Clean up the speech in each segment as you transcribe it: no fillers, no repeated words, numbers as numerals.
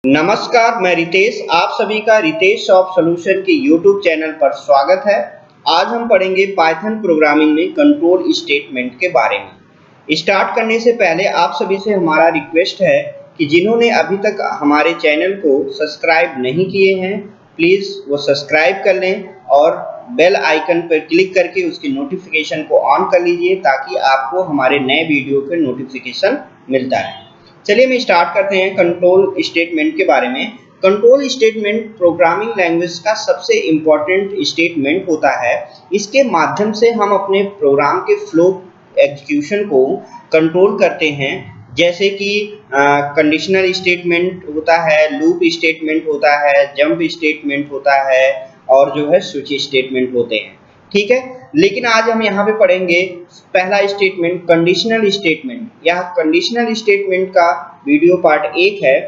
नमस्कार, मैं रितेश। आप सभी का रितेश सॉफ्ट सॉल्यूशन के यूट्यूब चैनल पर स्वागत है। आज हम पढ़ेंगे पाइथन प्रोग्रामिंग में कंट्रोल स्टेटमेंट के बारे में। स्टार्ट करने से पहले आप सभी से हमारा रिक्वेस्ट है कि जिन्होंने अभी तक हमारे चैनल को सब्सक्राइब नहीं किए हैं, प्लीज़ वो सब्सक्राइब कर लें और बेल आइकन पर क्लिक करके उसकी नोटिफिकेशन को ऑन कर लीजिए ताकि आपको हमारे नए वीडियो के नोटिफिकेशन मिलता है। चलिए हम स्टार्ट करते हैं कंट्रोल स्टेटमेंट के बारे में। कंट्रोल स्टेटमेंट प्रोग्रामिंग लैंग्वेज का सबसे इम्पॉर्टेंट स्टेटमेंट होता है। इसके माध्यम से हम अपने प्रोग्राम के फ्लो एग्जीक्यूशन को कंट्रोल करते हैं, जैसे कि कंडीशनल स्टेटमेंट होता है, लूप स्टेटमेंट होता है, जंप स्टेटमेंट होता है और जो है स्विच स्टेटमेंट होते हैं। ठीक है, लेकिन आज हम यहाँ पे पढ़ेंगे पहला स्टेटमेंट कंडीशनल स्टेटमेंट। यह कंडीशनल स्टेटमेंट का वीडियो पार्ट 1 है।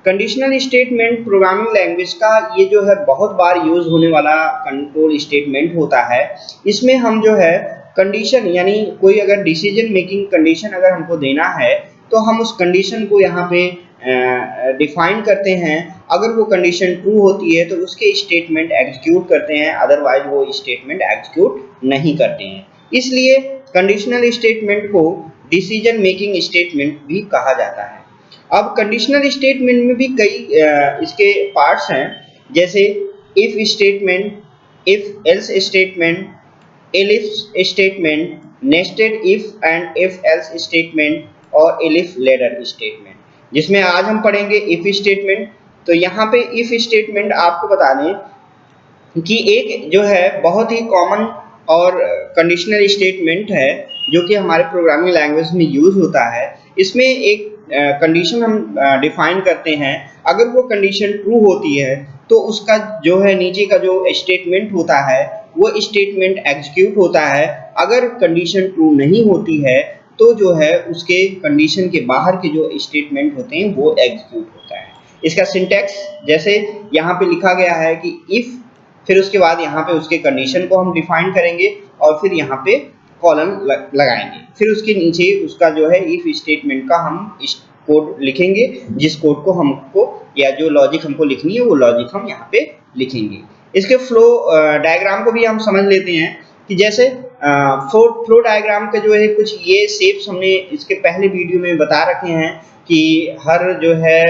कंडीशनल स्टेटमेंट प्रोग्रामिंग लैंग्वेज का ये जो है बहुत बार यूज होने वाला कंट्रोल स्टेटमेंट होता है। इसमें हम जो है कंडीशन यानी कोई अगर डिसीजन मेकिंग कंडीशन अगर हमको देना है तो हम उस कंडीशन को यहाँ पे डिफाइन करते हैं। अगर वो कंडीशन ट्रू होती है तो उसके स्टेटमेंट एग्जीक्यूट करते हैं, अदरवाइज वो स्टेटमेंट एग्जीक्यूट नहीं करते हैं। इसलिए कंडीशनल स्टेटमेंट को डिसीजन मेकिंग स्टेटमेंट भी कहा जाता है। अब कंडीशनल स्टेटमेंट में भी कई इसके पार्ट्स हैं, जैसे if statement, if else statement, elif statement, nested if and if else statement और एलिफ लैडर स्टेटमेंट, जिसमें आज हम पढ़ेंगे इफ स्टेटमेंट। तो यहाँ पे इफ स्टेटमेंट आपको बता दें कि एक जो है बहुत ही कॉमन और कंडीशनल स्टेटमेंट है जो कि हमारे प्रोग्रामिंग लैंग्वेज में यूज होता है। इसमें एक कंडीशन हम डिफाइन करते हैं। अगर वो कंडीशन ट्रू होती है तो उसका जो है नीचे का जो स्टेटमेंट होता है वो स्टेटमेंट एग्जीक्यूट होता है। अगर कंडीशन ट्रू नहीं होती है तो जो है उसके कंडीशन के बाहर के जो स्टेटमेंट होते हैं वो एग्जीक्यूट होता है। इसका सिंटैक्स जैसे यहाँ पे लिखा गया है कि इफ, फिर उसके बाद यहाँ पे उसके कंडीशन को हम डिफाइन करेंगे और फिर यहाँ पे कॉलन लगाएंगे, फिर उसके नीचे उसका जो है इफ स्टेटमेंट का हम कोड लिखेंगे, जिस कोड को हमको या जो लॉजिक हमको लिखनी है वो लॉजिक हम यहाँ पे लिखेंगे। इसके फ्लो डायग्राम को भी हम समझ लेते हैं कि जैसे फ्लो डायग्राम का जो है कुछ ये शेप्स हमने इसके पहले वीडियो में बता रखे हैं कि हर जो है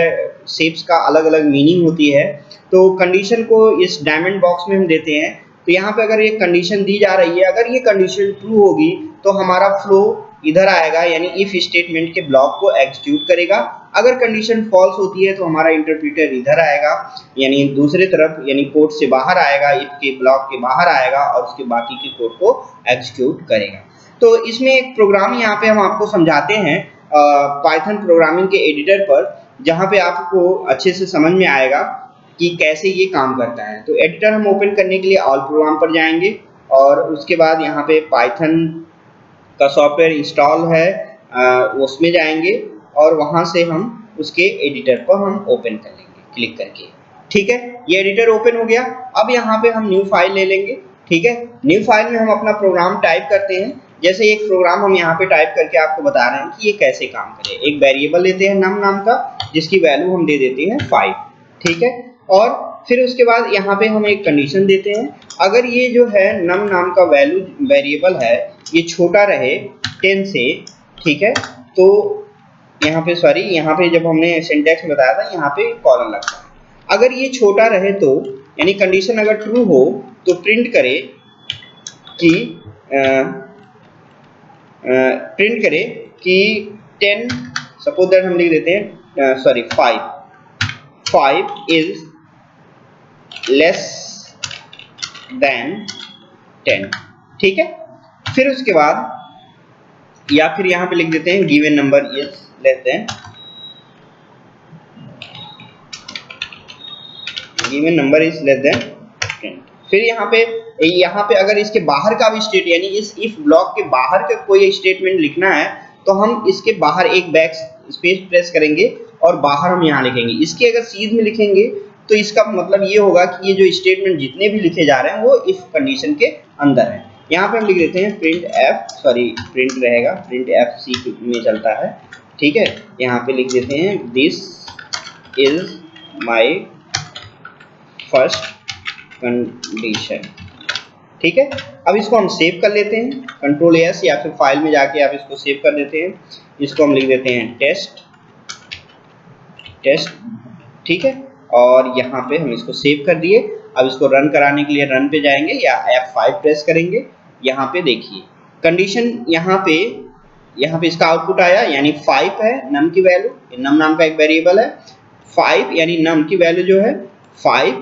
शेप्स का अलग अलग मीनिंग होती है। तो कंडीशन को इस डायमंड बॉक्स में हम देते हैं। तो यहाँ पे अगर ये कंडीशन दी जा रही है, अगर ये कंडीशन ट्रू होगी तो हमारा फ्लो इधर आएगा, यानी इफ स्टेटमेंट के ब्लॉक को एग्जीक्यूट करेगा। अगर कंडीशन फॉल्स होती है तो हमारा इंटरप्रेटर इधर आएगा, यानी दूसरे तरफ, यानी कोड से बाहर आएगा, इफ के ब्लॉक के बाहर आएगा और उसके बाकी के कोड को एग्जीक्यूट करेगा। तो इसमें एक प्रोग्राम यहाँ पे हम आपको समझाते हैं पाइथन प्रोग्रामिंग के एडिटर पर, जहाँ पे आपको अच्छे से समझ में आएगा कि कैसे ये काम करता है। तो एडिटर हम ओपन करने के लिए ऑल प्रोग्राम पर जाएंगे और उसके बाद यहाँ पे पाइथन का सॉफ्टवेयर इंस्टॉल है उसमें जाएंगे और वहाँ से हम उसके एडिटर पर हम ओपन कर लेंगे क्लिक करके। ठीक है, ये एडिटर ओपन हो गया। अब यहाँ पे हम न्यू फाइल ले लेंगे। ठीक है, न्यू फाइल में हम अपना प्रोग्राम टाइप करते हैं। जैसे एक प्रोग्राम हम यहाँ पे टाइप करके आपको बता रहे हैं कि ये कैसे काम करे। एक वेरिएबल लेते हैं नम नाम का, जिसकी वैल्यू हम दे देते हैं 5। ठीक है, और फिर उसके बाद यहाँ पे हम एक कंडीशन देते हैं, अगर ये जो है नम नाम का वैल्यू वेरिएबल है ये छोटा रहे 10 से, ठीक है, तो यहाँ पे सॉरी, यहाँ पे जब हमने सिंटैक्स बताया था यहाँ पे कॉलन लगता है। अगर ये छोटा रहे तो यानी कंडीशन अगर ट्रू हो तो प्रिंट करे कि 10, सपोज दैट हम लिख देते हैं सॉरी 5 इज लेस देन 10। ठीक है, फिर उसके बाद या फिर यहाँ पे लिख देते हैं given number is less than 10। फिर यहाँ पे अगर इसके बाहर का भी स्टेट यानी इस इफ ब्लॉक के बाहर का कोई स्टेटमेंट लिखना है तो हम इसके बाहर एक बैक स्पेस प्रेस करेंगे और बाहर हम यहाँ लिखेंगे। इसके अगर सीध में लिखेंगे तो इसका मतलब ये होगा कि ये जो स्टेटमेंट जितने भी लिखे जा रहे हैं वो इफ कंडीशन के अंदर है। यहाँ पे हम लिख देते हैं प्रिंट रहेगा, प्रिंट एफ सी में चलता है। ठीक है, यहाँ पे लिख देते हैं this is my first condition. ठीक है, अब इसको हम सेव कर लेते हैं, कंट्रोल एस, या फिर फाइल में जाके आप इसको सेव कर देते हैं। इसको हम लिख देते हैं टेस्ट। ठीक है, और यहाँ पे हम इसको सेव कर दिए। अब इसको रन कराने के लिए रन पे जाएंगे या F5 प्रेस करेंगे। यहाँ पे देखिए कंडीशन, यहाँ पे इसका आउटपुट आया, यानी 5 है नम की वैल्यू। नम नाम का एक वेरिएबल है 5, यानी नम की वैल्यू जो है 5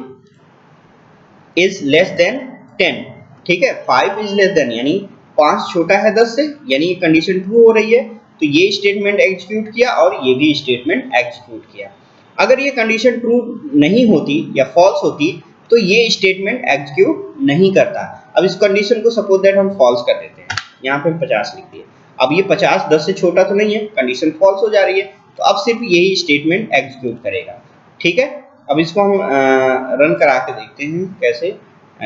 इज लेस देन 10। ठीक है, 5 इज लेस देन यानी 5 छोटा है 10 से, यानी कंडीशन ट्रू हो रही है। तो ये स्टेटमेंट एग्जीक्यूट किया और ये भी स्टेटमेंट एग्जीक्यूट किया। अगर ये कंडीशन ट्रू नहीं होती या फॉल्स होती तो ये स्टेटमेंट एग्जीक्यूट नहीं करता। अब इस कंडीशन को सपोज दैट हम फॉल्स कर देते हैं, यहाँ पे 50 लिख दिए। अब ये 50 10 से छोटा तो नहीं है, कंडीशन फॉल्स हो जा रही है, तो अब सिर्फ यही स्टेटमेंट एग्जीक्यूट करेगा। ठीक है, अब इसको हम रन करा के देखते हैं कैसे।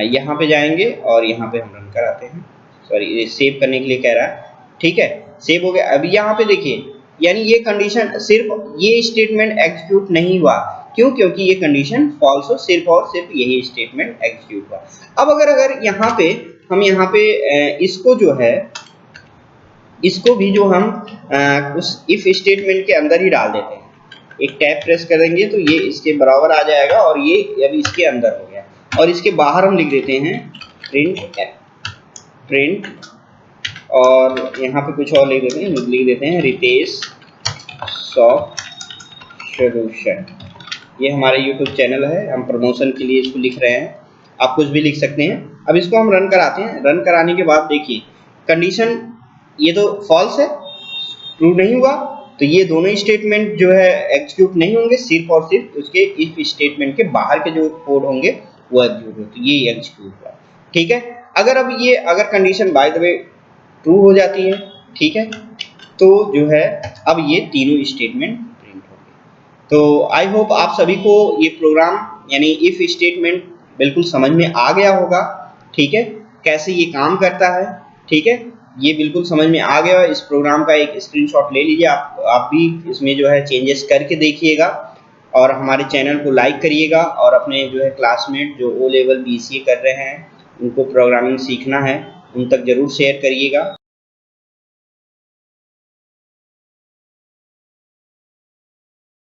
यहाँ पे जाएंगे और यहाँ पे हम रन कराते हैं। सॉरी, सेव करने के लिए कह रहा है। ठीक है, सेव हो गया। अभी यहाँ पे देखिए, यानी ये कंडीशन, सिर्फ ये स्टेटमेंट एग्जीक्यूट नहीं हुआ। क्यों? क्योंकि ये कंडीशन फॉल्स हो, सिर्फ और सिर्फ यही स्टेटमेंट एग्जीक्यूट हुआ। अब अगर यहाँ पे हम इसको जो है, इसको भी जो हम उस इफ स्टेटमेंट के अंदर ही डाल देते हैं, एक टैब प्रेस करेंगे तो ये इसके बराबर आ जाएगा और ये अभी इसके अंदर हो गया। और इसके बाहर हम लिख देते हैं प्रिंट, और यहाँ पे कुछ और लिख देते हैं रितेश सॉफ्ट सॉल्यूशन। ये हमारे YouTube चैनल है, हम प्रमोशन के लिए इसको लिख रहे हैं, आप कुछ भी लिख सकते हैं। अब इसको हम रन कराते हैं। रन कराने के बाद देखिए कंडीशन ये तो फॉल्स है, ट्रू नहीं हुआ, तो ये दोनों स्टेटमेंट जो है एग्जीक्यूट नहीं होंगे, सिर्फ और सिर्फ उसके इफ स्टेटमेंट के बाहर के जो कोड होंगे वो एग्जीक्यूट होते, ये एग्जीक्यूट हुआ। ठीक है, अगर condition by the way true हो जाती है, ठीक है, तो जो है अब ये तीनों स्टेटमेंट प्रिंट होंगे। तो आई होप आप सभी को ये प्रोग्राम यानी इफ स्टेटमेंट बिल्कुल समझ में आ गया होगा। ठीक है, कैसे ये काम करता है। ठीक है, ये बिल्कुल समझ में आ गया। इस प्रोग्राम का एक स्क्रीनशॉट ले लीजिए, आप भी इसमें जो है चेंजेस करके देखिएगा, और हमारे चैनल को लाइक करिएगा, और अपने जो है क्लासमेट जो O लेवल BCA कर रहे हैं, उनको प्रोग्रामिंग सीखना है, उन तक जरूर शेयर करिएगा।